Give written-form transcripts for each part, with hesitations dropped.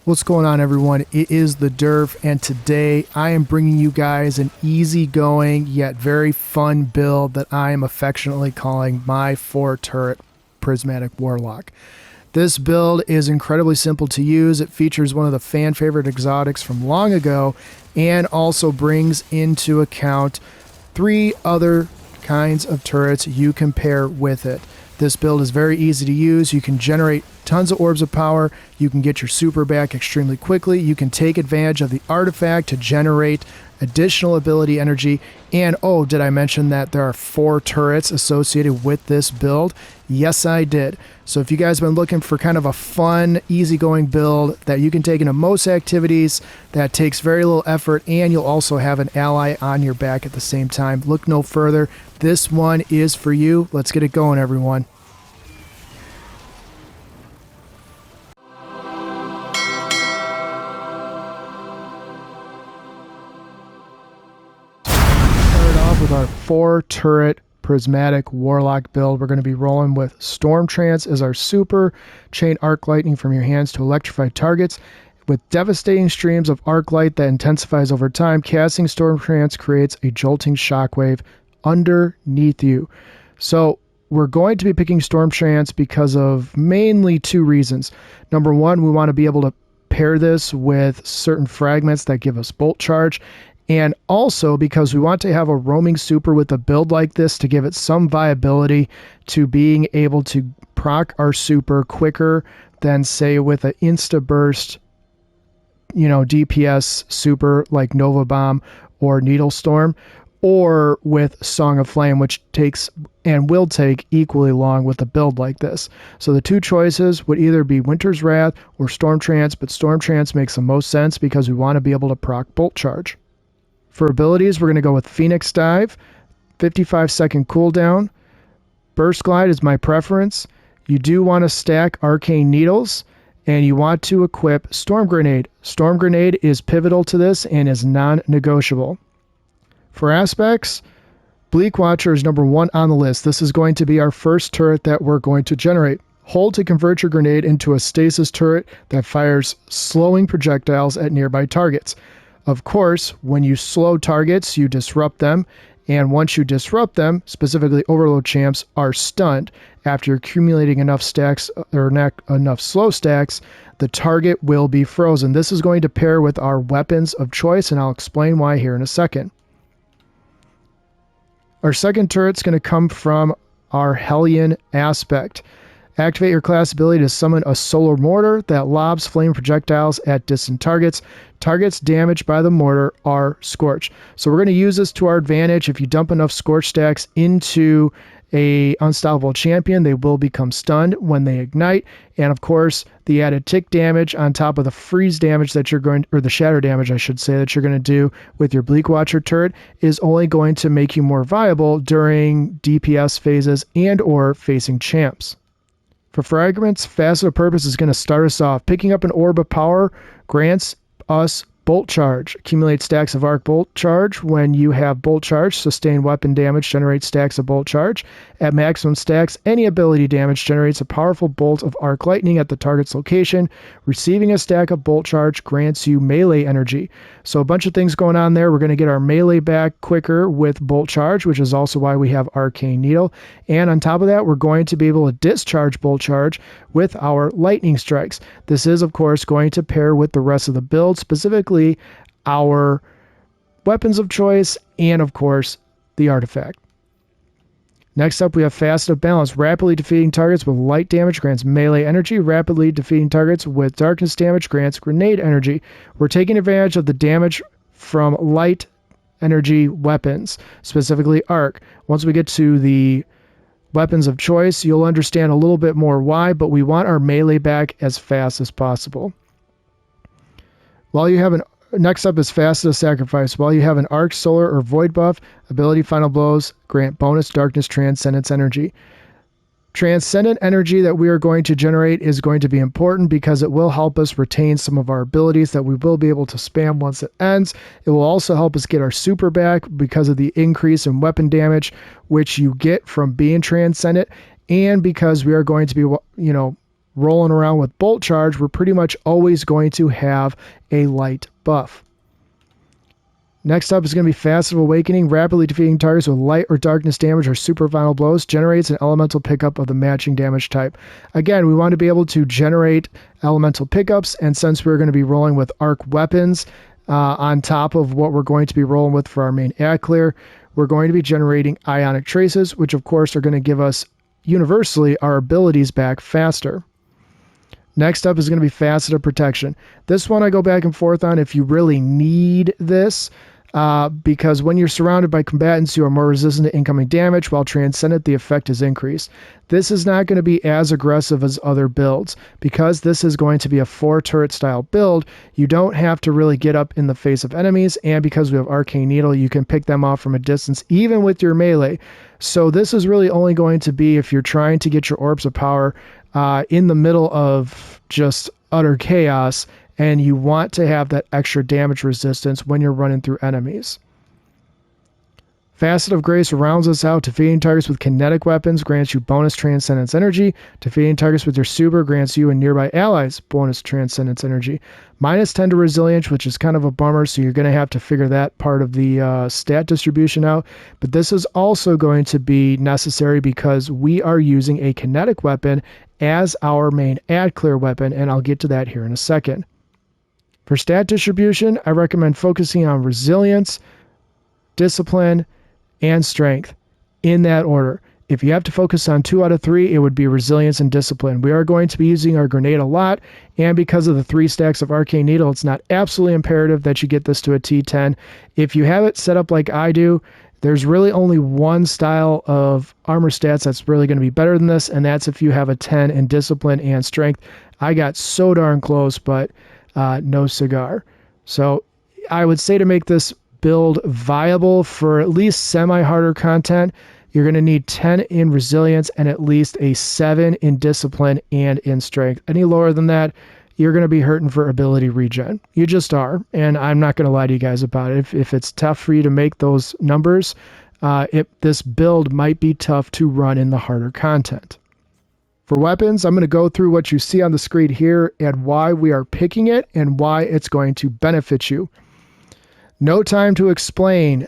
What's going on, everyone? It is the Derf, and today I am bringing you guys an easygoing yet very fun build that I am affectionately calling my 4-turret Prismatic Warlock. This build is incredibly simple to use. It features one of the fan favorite exotics from long ago and also brings into account 3 other kinds of turrets you can pair with it. This build is very easy to use. You can generate tons of orbs of power. You can get your super back extremely quickly. You can take advantage of the artifact to generate additional ability energy. And oh, did I mention that there are 4 turrets associated with this build? Yes, I did. So if you guys have been looking for kind of a fun, easygoing build that you can take into most activities, that takes very little effort, and you'll also have an ally on your back at the same time, look no further. This one is for you. Let's get it going, everyone. With our 4-turret Prismatic Warlock build, we're going to be rolling with Storm Trance as our super, chain arc lightning from your hands to electrify targets. With devastating streams of arc light that intensifies over time, casting Storm Trance creates a jolting shockwave underneath you. So we're going to be picking Storm Trance because of mainly 2 reasons. Number 1, we want to be able to pair this with certain fragments that give us bolt charge. And also because we want to have a roaming super with a build like this to give it some viability to being able to proc our super quicker than, say, with an insta burst, DPS super like Nova Bomb or Needle Storm, or with Song of Flame, which takes and will take equally long with a build like this. So the 2 choices would either be Winter's Wrath or Storm Trance, but Storm Trance makes the most sense because we want to be able to proc bolt charge. For abilities, we're going to go with Phoenix Dive, 55-second cooldown. Burst Glide is my preference. You do want to stack Arcane Needles, and you want to equip Storm Grenade. Storm Grenade is pivotal to this and is non-negotiable. For aspects, Bleak Watcher is number 1 on the list. This is going to be our first turret that we're going to generate. Hold to convert your grenade into a stasis turret that fires slowing projectiles at nearby targets. Of course, when you slow targets, you disrupt them, and once you disrupt them, specifically Overload champs are stunned. After accumulating enough stacks or enough slow stacks, the target will be frozen. This is going to pair with our weapons of choice, and I'll explain why here in a second. Our second turret's going to come from our Hellion aspect. Activate your class ability to summon a solar mortar that lobs flame projectiles at distant targets. Targets damaged by the mortar are scorched. So we're going to use this to our advantage. If you dump enough scorch stacks into a unstoppable champion, they will become stunned when they ignite. And of course, the added tick damage on top of the freeze damage that you're going, or the shatter damage, I should say, that you're going to do with your Bleak Watcher turret is only going to make you more viable during DPS phases and or facing champs. For fragments, Facet of Purpose is going to start us off. Picking up an orb of power grants us bolt charge. Accumulate stacks of arc bolt charge. When you have bolt charge, sustained weapon damage generates stacks of bolt charge. At maximum stacks, any ability damage generates a powerful bolt of arc lightning at the target's location. Receiving a stack of bolt charge grants you melee energy. So a bunch of things going on there. We're going to get our melee back quicker with bolt charge, which is also why we have Arcane Needle. And on top of that, we're going to be able to discharge bolt charge with our lightning strikes. This is, of course, going to pair with the rest of the build, specifically our weapons of choice and, of course, the artifact. Next up, we have Facet of Balance. Rapidly defeating targets with light damage grants melee energy. Rapidly defeating targets with darkness damage grants grenade energy. We're taking advantage of the damage from light energy weapons, specifically arc. Once we get to the weapons of choice, you'll understand a little bit more why, but we want our melee back as fast as possible. Next up is Facet of Sacrifice. While you have an Arc, Solar, or Void buff, ability Final Blows grant bonus Darkness Transcendence energy. Transcendent energy that we are going to generate is going to be important because it will help us retain some of our abilities that we will be able to spam once it ends. It will also help us get our super back because of the increase in weapon damage, which you get from being transcendent, and because we are going to be, rolling around with Bolt Charge, we're pretty much always going to have a light buff. Next up is going to be Facet of Awakening. Rapidly defeating targets with light or darkness damage or super final blows generates an elemental pickup of the matching damage type. Again, we want to be able to generate elemental pickups, and since we're going to be rolling with arc weapons on top of what we're going to be rolling with for our main ad clear, we're going to be generating ionic traces, which of course are going to give us universally our abilities back faster. Next up is going to be Facet of Protection. This one I go back and forth on if you really need this. Because when you're surrounded by combatants, you are more resistant to incoming damage, while Transcendent, the effect is increased. This is not going to be as aggressive as other builds. Because this is going to be a 4-turret style build, you don't have to really get up in the face of enemies, and because we have Arcane Needle, you can pick them off from a distance, even with your melee. So this is really only going to be if you're trying to get your Orbs of Power in the middle of just utter chaos, and you want to have that extra damage resistance when you're running through enemies. Facet of Grace rounds us out. Defeating targets with kinetic weapons grants you bonus Transcendence energy. Defeating targets with your super grants you and nearby allies bonus Transcendence energy. -10 to Resilience, which is kind of a bummer, so you're going to have to figure that part of the stat distribution out. But this is also going to be necessary because we are using a kinetic weapon as our main ad clear weapon, and I'll get to that here in a second. For stat distribution, I recommend focusing on Resilience, Discipline, and Strength in that order. If you have to focus on 2 out of 3, it would be Resilience and Discipline. We are going to be using our grenade a lot, and because of the 3 stacks of Arcane Needle, it's not absolutely imperative that you get this to a T10. If you have it set up like I do, there's really only one style of armor stats that's really going to be better than this, and that's if you have a 10 in Discipline and Strength. I got so darn close, but no cigar. So I would say to make this build viable for at least semi-harder content, you're going to need 10 in Resilience and at least a 7 in Discipline and in Strength. Any lower than that, you're going to be hurting for ability regen. You just are, and I'm not going to lie to you guys about it. If it's tough for you to make those numbers, this build might be tough to run in the harder content. For weapons, I'm going to go through what you see on the screen here and why we are picking it and why it's going to benefit you. No Time to Explain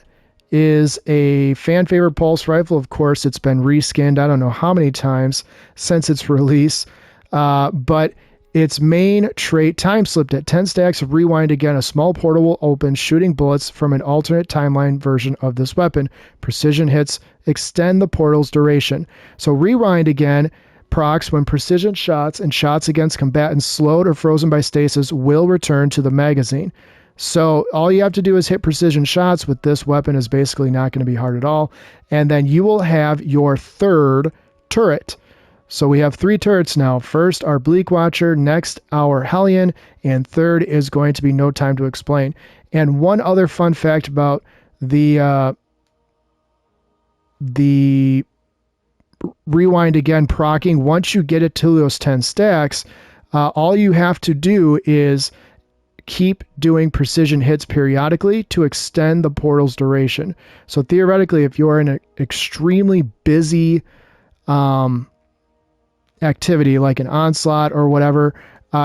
is a fan favorite pulse rifle. Of course, it's been reskinned I don't know how many times since its release, but its main trait time slipped at 10 stacks of Rewind Again. A small portal will open, shooting bullets from an alternate timeline version of this weapon. Precision hits extend the portal's duration. So Rewind Again procs when precision shots and shots against combatants slowed or frozen by stasis will return to the magazine. So all you have to do is hit precision shots with this weapon. Is basically not going to be hard at all. And then you will have your 3rd turret. So we have 3 turrets now. First, our Bleak Watcher. Next, our Hellion. And 3rd is going to be No Time to Explain. And one other fun fact about the Rewind Again procking, once you get it to those 10 stacks, all you have to do is keep doing precision hits periodically to extend the portal's duration. So theoretically, if you're in an extremely busy activity like an onslaught or whatever,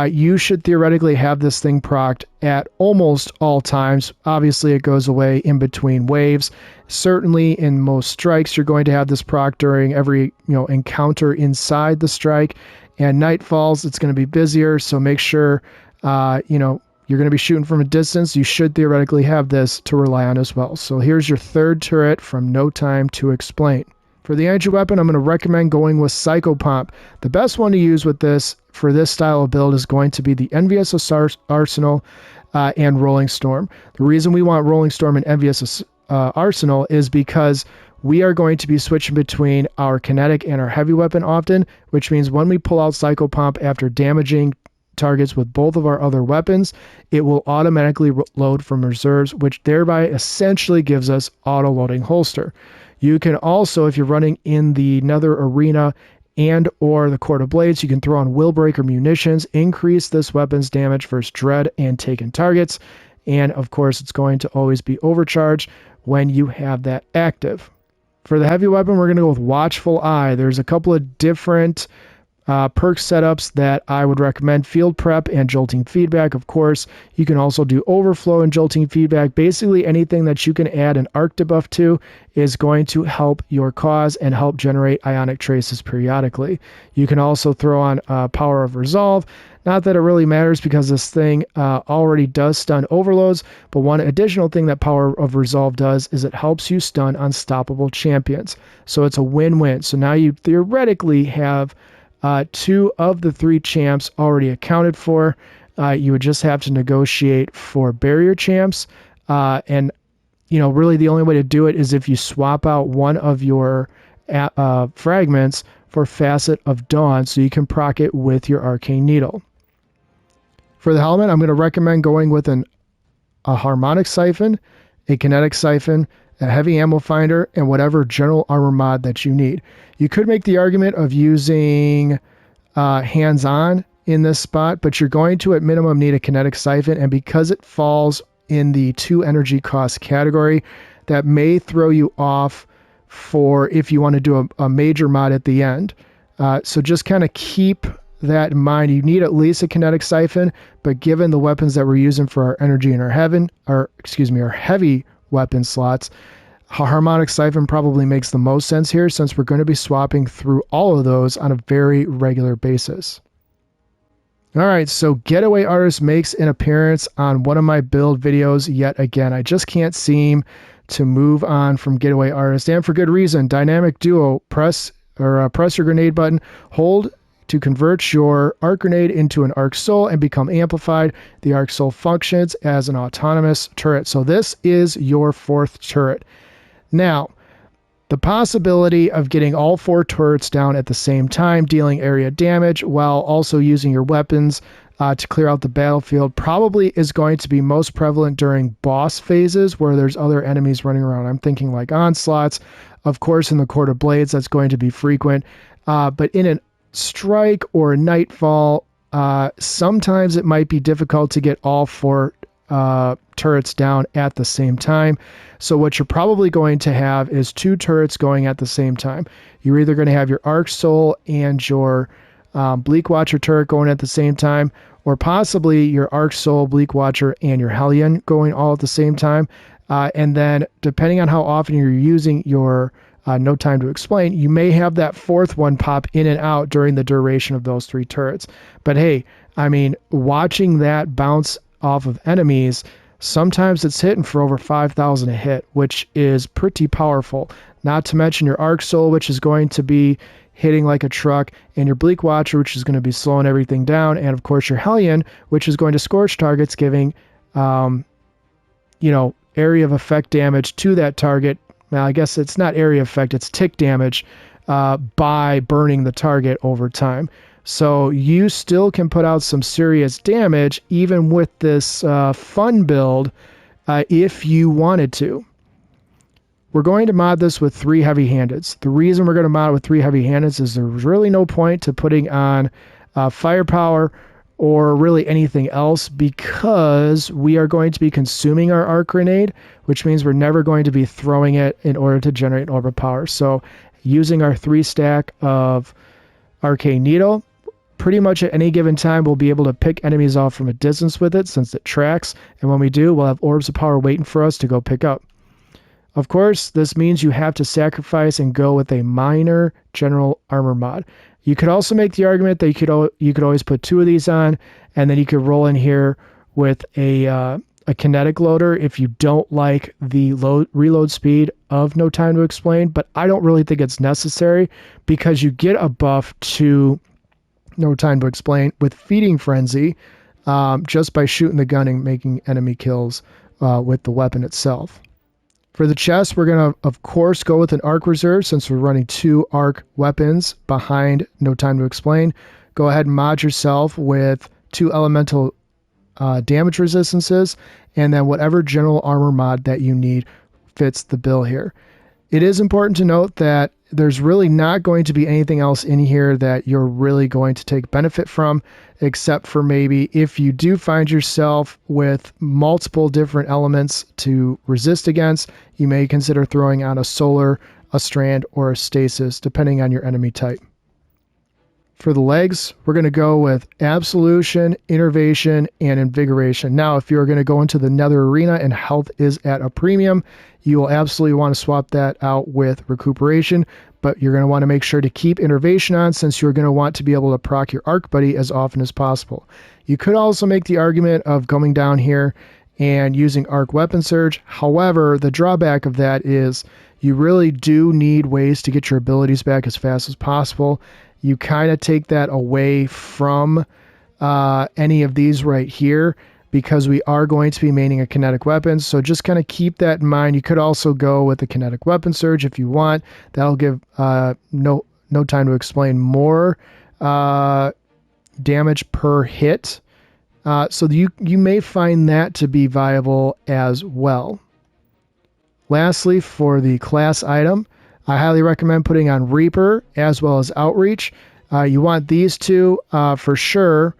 you should theoretically have this thing procced at almost all times. Obviously, it goes away in between waves. Certainly, in most strikes, you're going to have this proc during every encounter inside the strike. And Nightfalls, it's going to be busier, so make sure you're going to be shooting from a distance. You should theoretically have this to rely on as well. So here's your 3rd turret from No Time to Explain. For the energy weapon, I'm going to recommend going with Psychopomp. The best one to use with this for this style of build is going to be the Envious Arsenal and Rolling Storm. The reason we want Rolling Storm and Envious Arsenal is because we are going to be switching between our kinetic and our heavy weapon often, which means when we pull out Psychopomp after damaging targets with both of our other weapons, it will automatically load from reserves, which thereby essentially gives us auto-loading holster. You can also, if you're running in the Nether Arena and or the Court of Blades, you can throw on Willbreaker munitions, increase this weapon's damage versus dread and taken targets, and of course it's going to always be overcharged when you have that active. For the heavy weapon, we're going to go with Watchful Eye. There's a couple of different Perk setups that I would recommend: field prep and jolting feedback, of course. You can also do overflow and jolting feedback. Basically anything that you can add an arc debuff to is going to help your cause and help generate ionic traces periodically. You can also throw on power of resolve. Not that it really matters because this thing already does stun overloads, but one additional thing that power of resolve does is it helps you stun unstoppable champions. So it's a win-win. So now you theoretically have 2 of the 3 champs already accounted for. You would just have to negotiate for barrier champs. And, you know, really the only way to do it is if you swap out one of your fragments for Facet of Dawn so you can proc it with your Arcane Needle. For the helmet, I'm going to recommend going with a Harmonic Siphon, a Kinetic Siphon, a Heavy Ammo Finder, and whatever general armor mod that you need. You could make the argument of using hands-on in this spot, but you're going to at minimum need a Kinetic Siphon, and because it falls in the 2 energy cost category, that may throw you off for if you want to do a major mod at the end. So just kind of keep that in mind. You need at least a Kinetic Siphon, but given the weapons that we're using for our energy and our heavy weapon slots, Harmonic Siphon probably makes the most sense here since we're going to be swapping through all of those on a very regular basis. All right, so Getaway Artist makes an appearance on one of my build videos yet again. I just can't seem to move on from Getaway Artist, and for good reason. Dynamic Duo, press your grenade button, hold to convert your arc grenade into an arc soul and become amplified. The arc soul functions as an autonomous turret. So this is your 4th turret. Now, the possibility of getting all 4 turrets down at the same time, dealing area damage while also using your weapons to clear out the battlefield, probably is going to be most prevalent during boss phases where there's other enemies running around. I'm thinking like onslaughts. Of course, in the Court of Blades, that's going to be frequent. But in an strike or nightfall, sometimes it might be difficult to get all 4 turrets down at the same time. So what you're probably going to have is 2 turrets going at the same time. You're either going to have your Arc Soul and your Bleak Watcher turret going at the same time, or possibly your Arc Soul, Bleak Watcher, and your Hellion going all at the same time. And then depending on how often you're using your No Time to Explain, you may have that 4th one pop in and out during the duration of those 3 turrets. But hey, I mean, watching that bounce off of enemies, sometimes it's hitting for over 5,000 a hit, which is pretty powerful. Not to mention your Arc Soul, which is going to be hitting like a truck, and your Bleak Watcher, which is going to be slowing everything down, and of course your Hellion, which is going to scorch targets, giving area of effect damage to that target. Now, I guess it's not area effect, it's tick damage by burning the target over time. So you still can put out some serious damage even with this fun build if you wanted to. We're going to mod this with 3 heavy-handeds. The reason we're going to mod it with 3 heavy-handeds is there's really no point to putting on firepower or really anything else, because we are going to be consuming our arc grenade, which means we're never going to be throwing it in order to generate an orb of power. So using our 3 stack of Arcane Needle, pretty much at any given time we'll be able to pick enemies off from a distance with it since it tracks, and when we do, we'll have orbs of power waiting for us to go pick up. Of course, this means you have to sacrifice and go with a minor general armor mod. You could also make the argument that you could always put 2 of these on, and then you could roll in here with a kinetic loader if you don't like the reload speed of No Time to Explain, but I don't really think it's necessary because you get a buff to No Time to Explain with Feeding Frenzy just by shooting the gun and making enemy kills with the weapon itself. For the chest, we're going to, of course, go with an arc reserve since we're running 2 arc weapons behind No Time to Explain. Go ahead and mod yourself with 2 elemental damage resistances, and then whatever general armor mod that you need fits the bill here. It is important to note that there's really not going to be anything else in here that you're really going to take benefit from, except for maybe if you do find yourself with multiple different elements to resist against, you may consider throwing on a solar, a strand, or a stasis, depending on your enemy type. For the legs, we're going to go with Absolution, Innervation, and Invigoration. Now, if you're going to go into the Nether Arena and health is at a premium, you will absolutely want to swap that out with Recuperation, but you're going to want to make sure to keep Innervation on since you're going to want to be able to proc your Arc Buddy as often as possible. You could also make the argument of going down here and using Arc Weapon Surge. However, the drawback of that is you really do need ways to get your abilities back as fast as possible. You kind of take that away from any of these right here because we are going to be maining a kinetic weapon. So just kind of keep that in mind. You could also go with the Kinetic Weapon Surge if you want. That'll give no time to explain more damage per hit. So you may find that to be viable as well. Lastly, for the class item, I highly recommend putting on Reaper as well as Outreach. You want these two for sure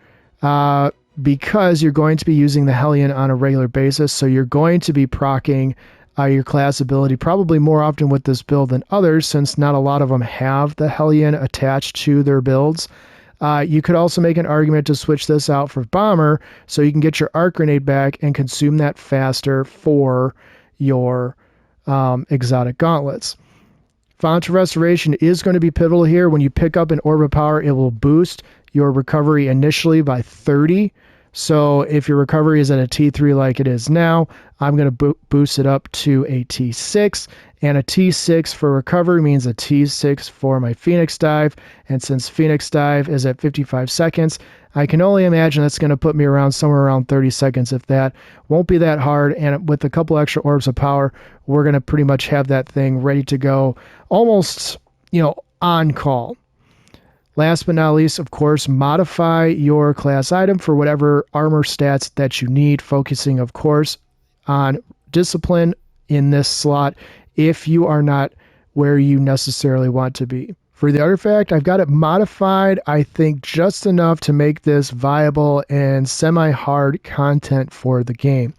because you're going to be using the Hellion on a regular basis. So you're going to be proccing your class ability probably more often with this build than others since not a lot of them have the Hellion attached to their builds. You could also make an argument to switch this out for Bomber so you can get your Arc Grenade back and consume that faster for your exotic gauntlets. Font of Restoration is going to be pivotal here. When you pick up an Orb of Power, it will boost your recovery initially by 30. So if your recovery is at a T3 like it is now, I'm going to boost it up to a T6. And a T6 for recovery means a T6 for my Phoenix Dive. And since Phoenix Dive is at 55 seconds, I can only imagine that's going to put me around somewhere around 30 seconds if that. Won't be that hard. And with a couple extra Orbs of Power, we're going to pretty much have that thing ready to go almost, on call. Last but not least, of course, modify your class item for whatever armor stats that you need, focusing, of course, on discipline in this slot if you are not where you necessarily want to be. For the artifact, I've got it modified, I think, just enough to make this viable and semi-hard content for the game.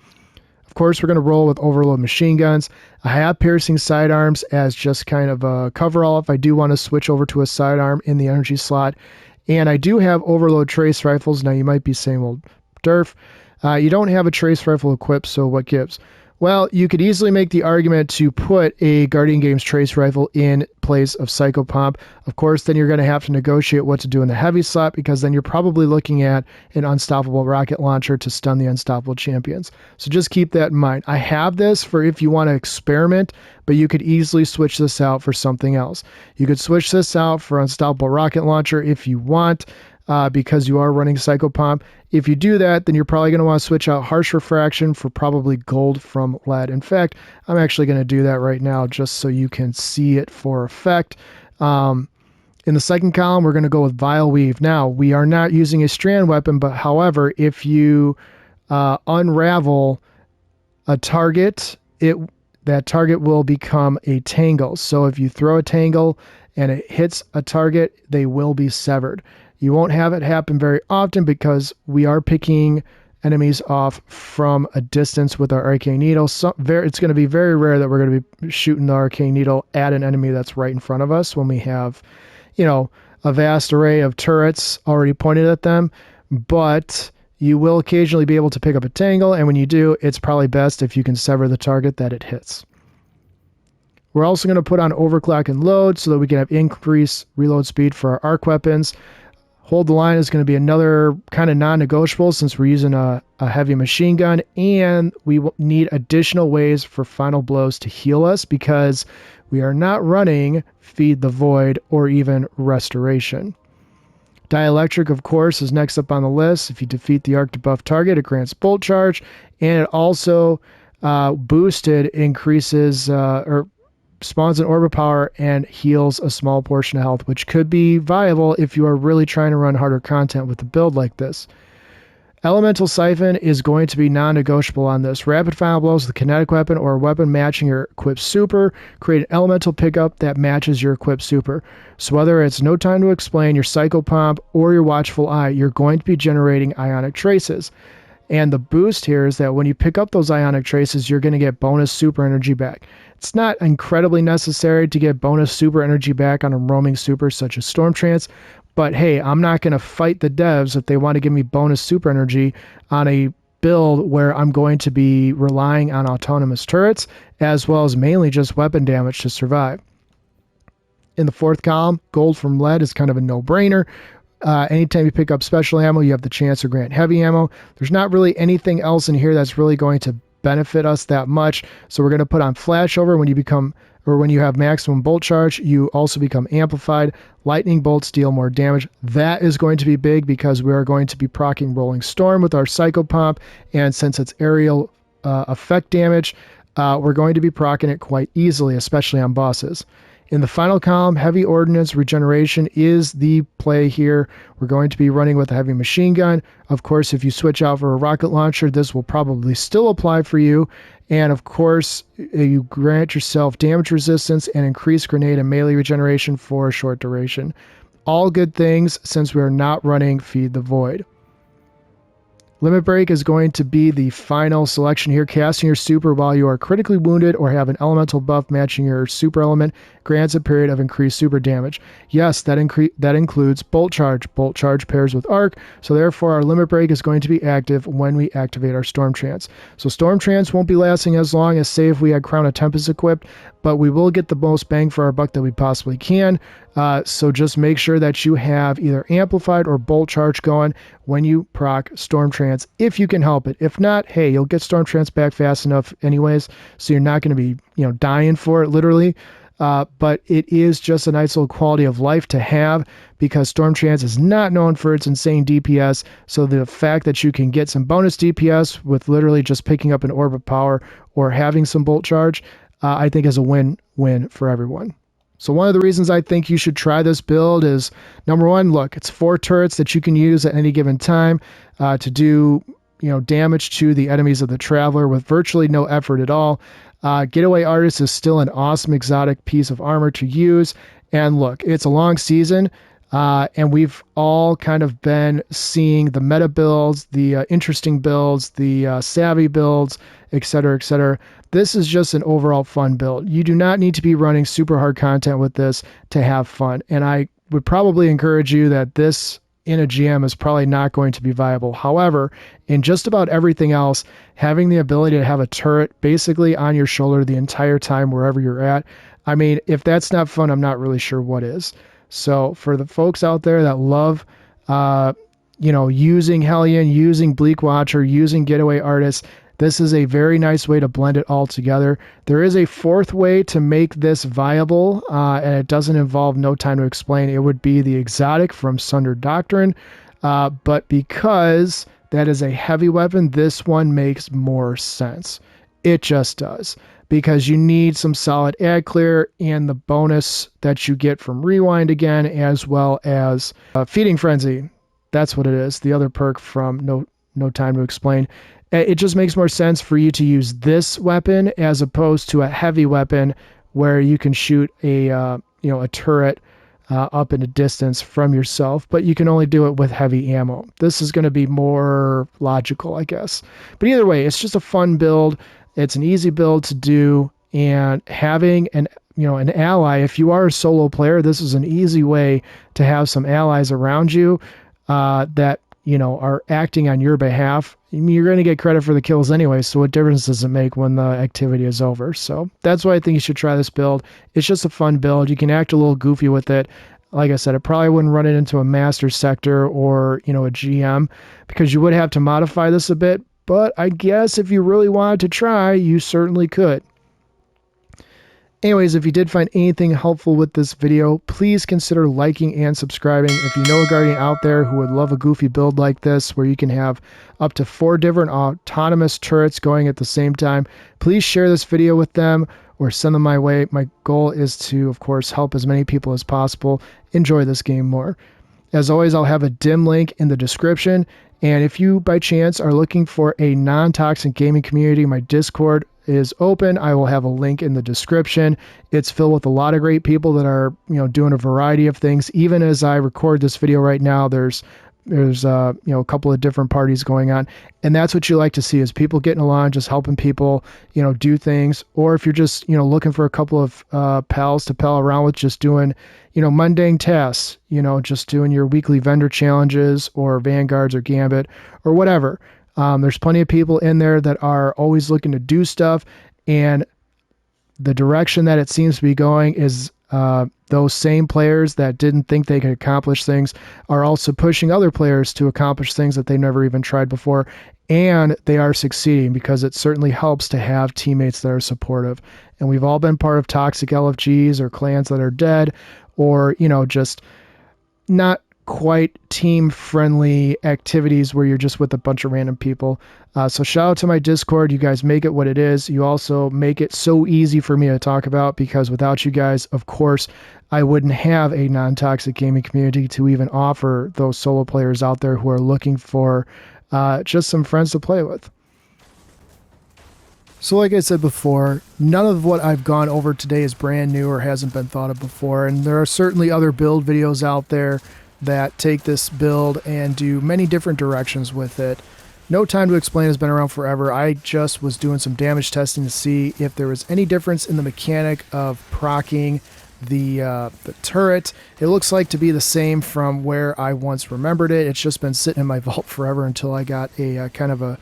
Of course, we're going to roll with overload machine guns. I have piercing sidearms as just kind of a coverall if I do want to switch over to a sidearm in the energy slot. And I do have overload trace rifles. Now you might be saying, well, Durf, you don't have a trace rifle equipped, so what gives? Well, you could easily make the argument to put a Guardian Games trace rifle in place of Psychopomp. Of course, then you're going to have to negotiate what to do in the heavy slot because then you're probably looking at an unstoppable rocket launcher to stun the unstoppable champions. So just keep that in mind. I have this for if you want to experiment, but you could easily switch this out for something else. You could switch this out for unstoppable rocket launcher if you want. Because you are running Psychopomp. If you do that, then you're probably going to want to switch out Harsh Refraction for probably gold from lead. In fact, I'm actually going to do that right now just so you can see it for effect. In the second column, we're going to go with Vile Weave. Now, we are not using a strand weapon, but however, if you unravel a target, that target will become a tangle. So if you throw a tangle and it hits a target, they will be severed. You won't have it happen very often because we are picking enemies off from a distance with our Arcane Needle. So it's going to be very rare that we're going to be shooting the Arcane Needle at an enemy that's right in front of us when we have, a vast array of turrets already pointed at them. But you will occasionally be able to pick up a tangle, and when you do, it's probably best if you can sever the target that it hits. We're also going to put on Overclock and Load so that we can have increased reload speed for our arc weapons. Hold the Line is going to be another kind of non-negotiable since we're using a heavy machine gun, and we need additional ways for final blows to heal us because we are not running Feed the Void or even Restoration. Dielectric, of course, is next up on the list. If you defeat the arc debuff target, it grants Bolt Charge, and it also boosted increases or spawns an Orb of Power and heals a small portion of health, which could be viable if you are really trying to run harder content with a build like this. Elemental Siphon is going to be non-negotiable on this. Rapid Final Blows with a Kinetic Weapon or a weapon matching your equipped super. Create an elemental pickup that matches your equipped super. So whether it's No Time to Explain, your Psychopomp, or your Watchful Eye, you're going to be generating Ionic Traces. And the boost here is that when you pick up those Ionic Traces, you're going to get bonus super energy back. It's not incredibly necessary to get bonus super energy back on a roaming super such as Storm Trance, But hey, I'm not going to fight the devs if they want to give me bonus super energy on a build where I'm going to be relying on autonomous turrets as well as mainly just weapon damage to survive. In the fourth column, gold from lead is kind of a no-brainer. Anytime you pick up special ammo, you have the chance to grant heavy ammo. There's not really anything else in here that's really going to benefit us that much. So we're going to put on flashover when you become, or when you have maximum bolt charge, you also become amplified. Lightning bolts deal more damage. That is going to be big because we are going to be proccing Rolling Storm with our Psycho Pump, and since it's aerial effect damage, we're going to be proccing it quite easily, especially on bosses. In the final column, heavy ordnance regeneration is the play here. We're going to be running with a heavy machine gun. Of course, if you switch out for a rocket launcher, this will probably still apply for you. And of course, you grant yourself damage resistance and increased grenade and melee regeneration for a short duration. All good things since we are not running Feed the Void. Limit Break is going to be the final selection here. Casting your super while you are critically wounded or have an elemental buff matching your super element grants a period of increased super damage. Yes, that includes Bolt Charge. Bolt Charge pairs with Arc, so therefore our Limit Break is going to be active when we activate our Storm Trance. So Storm Trance won't be lasting as long as, say, if we had Crown of Tempest equipped, but we will get the most bang for our buck that we possibly can. So just make sure that you have either Amplified or Bolt Charge going when you proc Storm Trance, if you can help it. If not, hey, you'll get Storm Trance back fast enough anyways, so you're not going to be, dying for it literally. But it is just a nice little quality of life to have because Storm Trance is not known for its insane DPS. So the fact that you can get some bonus DPS with literally just picking up an Orb of Power or having some Bolt Charge, I think is a win-win for everyone. So one of the reasons I think you should try this build is, number one, look, it's 4 turrets that you can use at any given time to do damage to the enemies of the Traveler with virtually no effort at all. Getaway Artist is still an awesome exotic piece of armor to use. And look, it's a long season, and we've all kind of been seeing the meta builds, the interesting builds, the savvy builds, etc., etc. This is just an overall fun build. You do not need to be running super hard content with this to have fun. And I would probably encourage you that this in a GM is probably not going to be viable. However, in just about everything else, having the ability to have a turret basically on your shoulder the entire time wherever you're at, I mean, if that's not fun, I'm not really sure what is. So for the folks out there that love, using Hellion, using Bleak Watcher, using Getaway Artist, this is a very nice way to blend it all together. There is a fourth way to make this viable, and it doesn't involve No Time to Explain. It would be the Exotic from Sunder Doctrine, but because that is a heavy weapon, this one makes more sense. It just does, because you need some solid ad clear and the bonus that you get from Rewind again, as well as Feeding Frenzy. That's what it is, the other perk from No Time to Explain. It just makes more sense for you to use this weapon as opposed to a heavy weapon where you can shoot a turret up in a distance from yourself, but you can only do it with heavy ammo. This is going to be more logical, I guess. But either way, it's just a fun build. It's an easy build to do, and having an ally, if you are a solo player, this is an easy way to have some allies around you that are acting on your behalf. I mean, you're going to get credit for the kills anyway, so what difference does it make when the activity is over? So that's why I think you should try this build. It's just a fun build. You can act a little goofy with it. Like I said, I probably wouldn't run it into a master sector or, a GM, because you would have to modify this a bit, but I guess if you really wanted to try, you certainly could. Anyways, if you did find anything helpful with this video, please consider liking and subscribing. If you know a Guardian out there who would love a goofy build like this, where you can have up to 4 different autonomous turrets going at the same time, please share this video with them or send them my way. My goal is to, of course, help as many people as possible enjoy this game more. As always, I'll have a dim link in the description. And if you, by chance, are looking for a non-toxic gaming community, my Discord is open. I will have a link in the description. It's filled with a lot of great people that are, doing a variety of things. Even as I record this video right now, there's there's you know, a couple of different parties going on, and that's what you like to see, is people getting along, just helping people, you know, do things. Or if you're just, you know, looking for a couple of pals to pal around with, just doing, you know, mundane tasks, you know, just doing your weekly vendor challenges or vanguards or gambit or whatever. There's plenty of people in there that are always looking to do stuff, and the direction that it seems to be going is those same players that didn't think they could accomplish things are also pushing other players to accomplish things that they never even tried before, and they are succeeding, because it certainly helps to have teammates that are supportive. And we've all been part of toxic LFGs or clans that are dead, or, you know, just not quite team-friendly activities where you're just with a bunch of random people. So shout out to my Discord. You guys make it what it is. You also make it so easy for me to talk about, because without you guys, of course, I wouldn't have a non-toxic gaming community to even offer those solo players out there who are looking for just some friends to play with. So like I said before, none of what I've gone over today is brand new or hasn't been thought of before, and there are certainly other build videos out there that take this build and do many different directions with it. No Time to Explain has been around forever. I just was doing some damage testing to see if there was any difference in the mechanic of proccing the turret. It looks like to be the same from where I once remembered it. It's just been sitting in my vault forever until I got a kind of a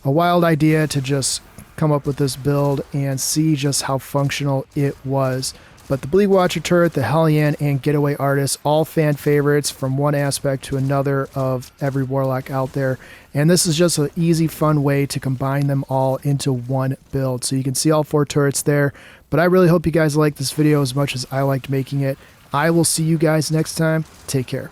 wild idea to just come up with this build and see just how functional it was. But the Bleed Watcher turret, the Hellion, and Getaway Artist, all fan favorites from one aspect to another of every Warlock out there. And this is just an easy, fun way to combine them all into one build. So you can see all 4 turrets there. But I really hope you guys like this video as much as I liked making it. I will see you guys next time. Take care.